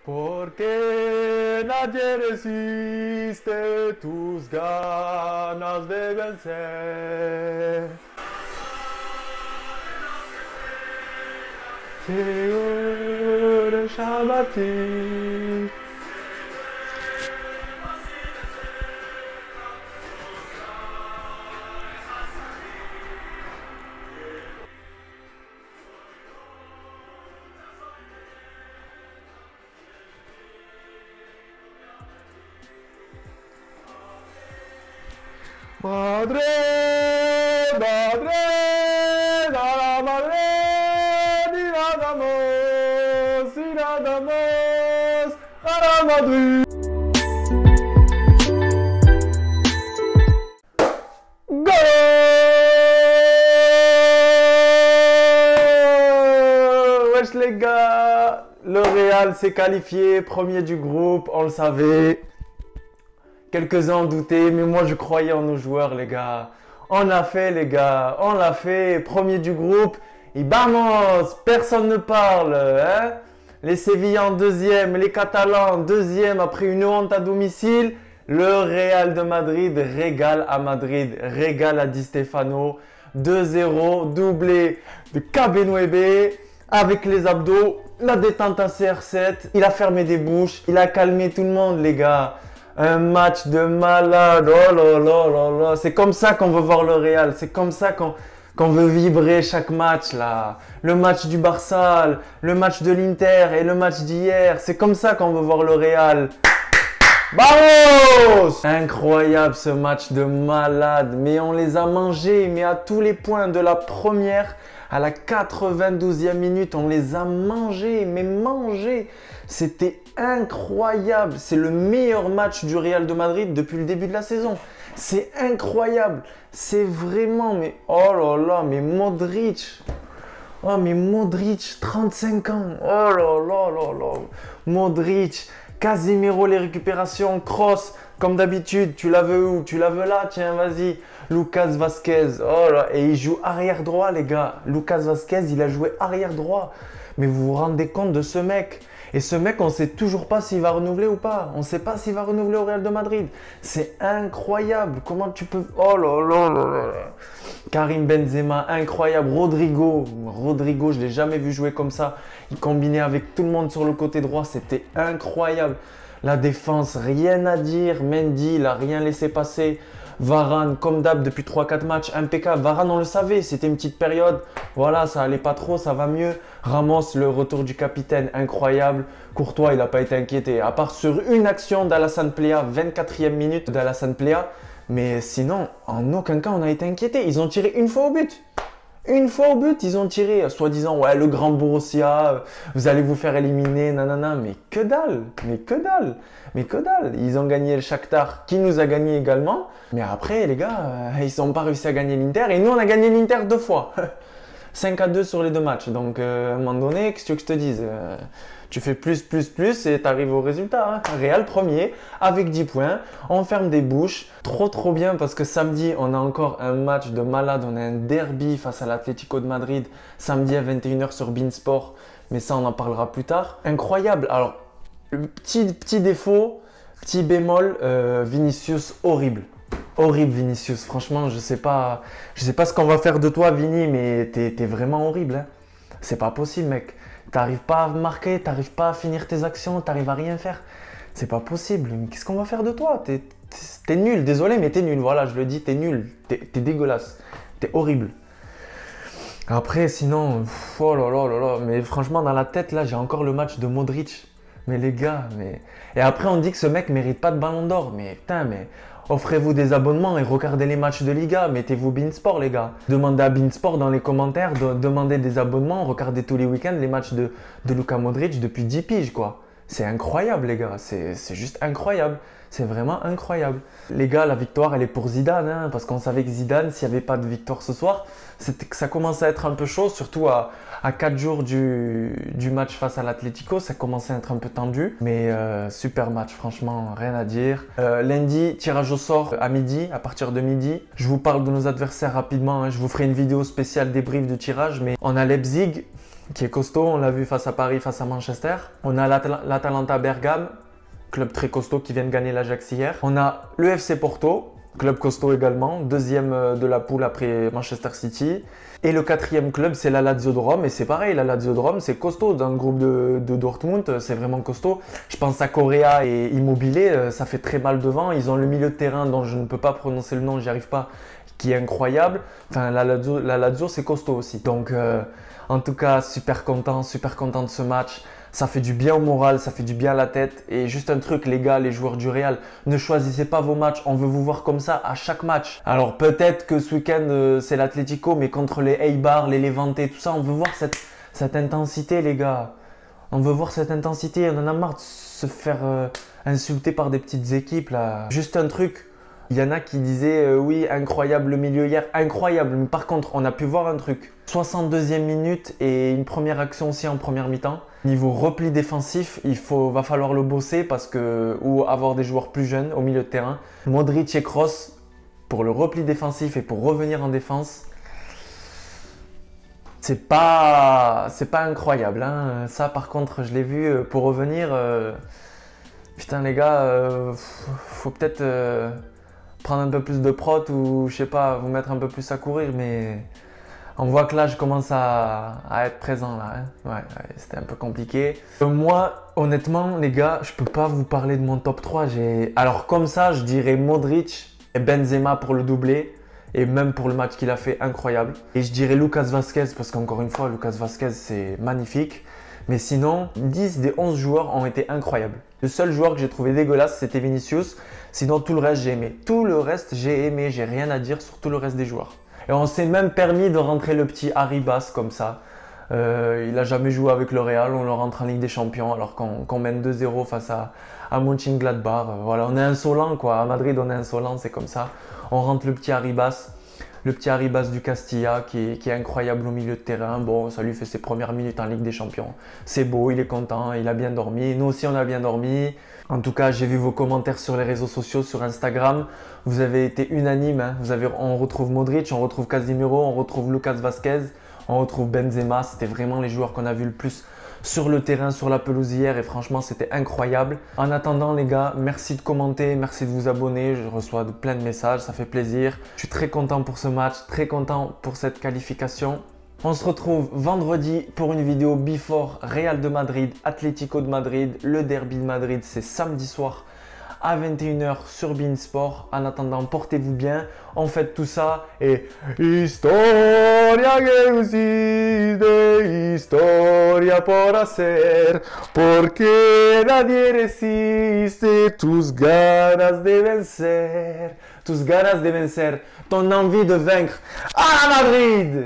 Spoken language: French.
Porque nadie resiste tus ganas de vencer. Sigur Shabati. Madre, madre, la madre, y nada más, a la Madrid. Goal! Wesh les gars, le Real s'est qualifié, premier du groupe, on le savait. Quelques-uns en doutaient, mais moi je croyais en nos joueurs, les gars. On l'a fait, les gars. On l'a fait. Premier du groupe. Et vamos! Personne ne parle. Hein? Les Sévillans deuxième, les Catalans deuxième après une honte à domicile. Le Real de Madrid régale à Madrid. Régale à Di Stefano. 2-0, doublé de Cabenwebe. Avec les abdos, la détente à CR7. Il a fermé des bouches. Il a calmé tout le monde, les gars. Un match de malade, oh là là là là. C'est comme ça qu'on veut voir le Real, c'est comme ça qu'on veut vibrer chaque match là. Le match du Barça, le match de l'Inter et le match d'hier, c'est comme ça qu'on veut voir le Real. Vamos! Incroyable ce match de malade, mais on les a mangés, mais à tous les points de la première à la 92e minute, on les a mangés, mais mangés. C'était incroyable. C'est le meilleur match du Real de Madrid depuis le début de la saison. C'est incroyable. C'est vraiment, mais oh là là, mais Modric. Oh, mais Modric, 35 ans. Oh là là là là. Modric, Casemiro, les récupérations, Kroos. Comme d'habitude, tu la veux où? Tu la veux là? Tiens, vas-y. Lucas Vazquez. Oh là, et il joue arrière droit, les gars. Lucas Vazquez, il a joué arrière droit. Mais vous vous rendez compte de ce mec? Et ce mec, on ne sait toujours pas s'il va renouveler ou pas. On ne sait pas s'il va renouveler au Real de Madrid. C'est incroyable. Comment tu peux... Oh là là là là. Karim Benzema, incroyable. Rodrigo, je ne l'ai jamais vu jouer comme ça. Il combinait avec tout le monde sur le côté droit. C'était incroyable. La défense, rien à dire. Mendy, il n'a rien laissé passer. Varane, comme d'hab, depuis 3-4 matchs, impeccable. Varane, on le savait, c'était une petite période. Voilà, ça allait pas trop, ça va mieux. Ramos, le retour du capitaine, incroyable. Courtois, il n'a pas été inquiété. À part sur une action d'Alassane Plea, 24e minute d'Alassane Plea. Mais sinon, en aucun cas, on a été inquiété. Ils ont tiré une fois au but. Une fois au but, ils ont tiré, soi-disant, ouais, le grand Borussia, vous allez vous faire éliminer, nanana. Mais que dalle, mais que dalle, mais que dalle. Ils ont gagné le Shakhtar, qui nous a gagné également. Mais après, les gars, ils n'ont pas réussi à gagner l'Inter. Et nous, on a gagné l'Inter 2 fois. 5-2 sur les 2 matchs. Donc, à un moment donné, qu'est-ce que tu veux que je te dise? Tu fais plus et tu arrives au résultat. Hein. Real premier avec 10 points. On ferme des bouches. Trop bien parce que samedi, on a encore un match de malade. On a un derby face à l'Atlético de Madrid. Samedi à 21h sur beIN Sport. Mais ça, on en parlera plus tard. Incroyable. Alors, le petit défaut, petit bémol, Vinicius, horrible. Horrible Vinicius. Franchement, je sais pas ce qu'on va faire de toi, Vini, mais t'es vraiment horrible. Hein. C'est pas possible, mec. T'arrives pas à marquer, t'arrives pas à finir tes actions, t'arrives à rien faire. C'est pas possible. Qu'est-ce qu'on va faire de toi? T'es nul, désolé, mais t'es nul. Voilà, je le dis, t'es nul. T'es dégueulasse. T'es horrible. Après, sinon, oh là là là là. Mais franchement, dans la tête, là, j'ai encore le match de Modric. Mais les gars, mais... Et après, on dit que ce mec mérite pas de ballon d'or. Mais putain, mais... Offrez-vous des abonnements et regardez les matchs de Liga. Mettez-vous beIN Sport, les gars. Demandez à beIN Sport dans les commentaires, demandez des abonnements. Regardez tous les week-ends les matchs de Luka Modric depuis 10 piges, quoi. C'est incroyable, les gars. C'est juste incroyable. C'est vraiment incroyable. Les gars, la victoire, elle est pour Zidane. Hein, parce qu'on savait que Zidane, s'il n'y avait pas de victoire ce soir, c'était que ça commençait à être un peu chaud. Surtout à 4 jours du match face à l'Atlético, ça commençait à être un peu tendu. Mais super match, franchement, rien à dire. Lundi, tirage au sort à midi, à partir de midi. Je vous parle de nos adversaires rapidement. Hein, je vous ferai une vidéo spéciale débrief de tirage. Mais on a Leipzig. qui est costaud. On l'a vu face à Paris, face à Manchester. On a l'Atalanta Bergame, club très costaud qui vient de gagner l'Ajax hier. On a le FC Porto, club costaud également, deuxième de la poule après Manchester City. Et le quatrième club, c'est la Lazio de Rome. Et c'est pareil, la Lazio de Rome, c'est costaud. Dans le groupe de Dortmund, c'est vraiment costaud. Je pense à Correa et Immobilier, ça fait très mal devant. Ils ont le milieu de terrain dont je ne peux pas prononcer le nom, j'y arrive pas, qui est incroyable. Enfin, la Lazio c'est costaud aussi. Donc, en tout cas, super content de ce match. Ça fait du bien au moral, ça fait du bien à la tête. Et juste un truc, les gars, les joueurs du Real, ne choisissez pas vos matchs. On veut vous voir comme ça à chaque match. Alors peut-être que ce week-end, c'est l'Atlético, mais contre les Eibar, les Levante, tout ça, on veut voir cette intensité, les gars. On veut voir cette intensité. On en a marre de se faire insulter par des petites équipes, là. Juste un truc. Il y en a qui disaient oui, incroyable le milieu hier, incroyable. Mais par contre, on a pu voir un truc. 62e minute et une première action aussi en première mi-temps. Niveau repli défensif, va falloir le bosser ou avoir des joueurs plus jeunes au milieu de terrain. Modric et Kroos pour le repli défensif et pour revenir en défense. C'est pas incroyable, hein. Ça par contre, je l'ai vu pour revenir. Putain les gars, faut peut-être prendre un peu plus de prot ou je sais pas, vous mettre un peu plus à courir, mais on voit que là je commence à être présent là, hein. Ouais, c'était un peu compliqué. Moi, honnêtement les gars, je peux pas vous parler de mon top 3. Alors comme ça, je dirais Modric et Benzema pour le doublé et même pour le match qu'il a fait, incroyable. Et je dirais Lucas Vazquez parce qu'encore une fois, Lucas Vazquez c'est magnifique. Mais sinon, 10 des 11 joueurs ont été incroyables. Le seul joueur que j'ai trouvé dégueulasse, c'était Vinicius. Sinon, tout le reste, j'ai aimé. Tout le reste, j'ai aimé. J'ai rien à dire sur tout le reste des joueurs. Et on s'est même permis de rentrer le petit Arribas comme ça. Il n'a jamais joué avec le Real. On le rentre en Ligue des Champions alors qu'on mène 2-0 face à Mönchengladbach. Voilà, on est insolent quoi. À Madrid, on est insolent, c'est comme ça. On rentre le petit Arribas. Le petit Arribas du Castilla qui est incroyable au milieu de terrain. Bon, ça lui fait ses premières minutes en Ligue des Champions. C'est beau, il est content, il a bien dormi. Nous aussi, on a bien dormi. En tout cas, j'ai vu vos commentaires sur les réseaux sociaux, sur Instagram. Vous avez été unanimes, hein. On retrouve Modric, on retrouve Casemiro, on retrouve Lucas Vazquez, on retrouve Benzema. C'était vraiment les joueurs qu'on a vu le plus sur le terrain, sur la pelouse hier et franchement c'était incroyable. En attendant les gars, merci de commenter, merci de vous abonner, je reçois plein de messages, ça fait plaisir. Je suis très content pour ce match, très content pour cette qualification. On se retrouve vendredi pour une vidéo before Real de Madrid, Atlético de Madrid. Le derby de Madrid c'est samedi soir à 21h sur beIN Sport. En attendant, portez-vous bien, on fait tout ça et historia que existe, historia por hacer, porque nadie resiste tus ganas de vencer, ton envie de vaincre à Madrid.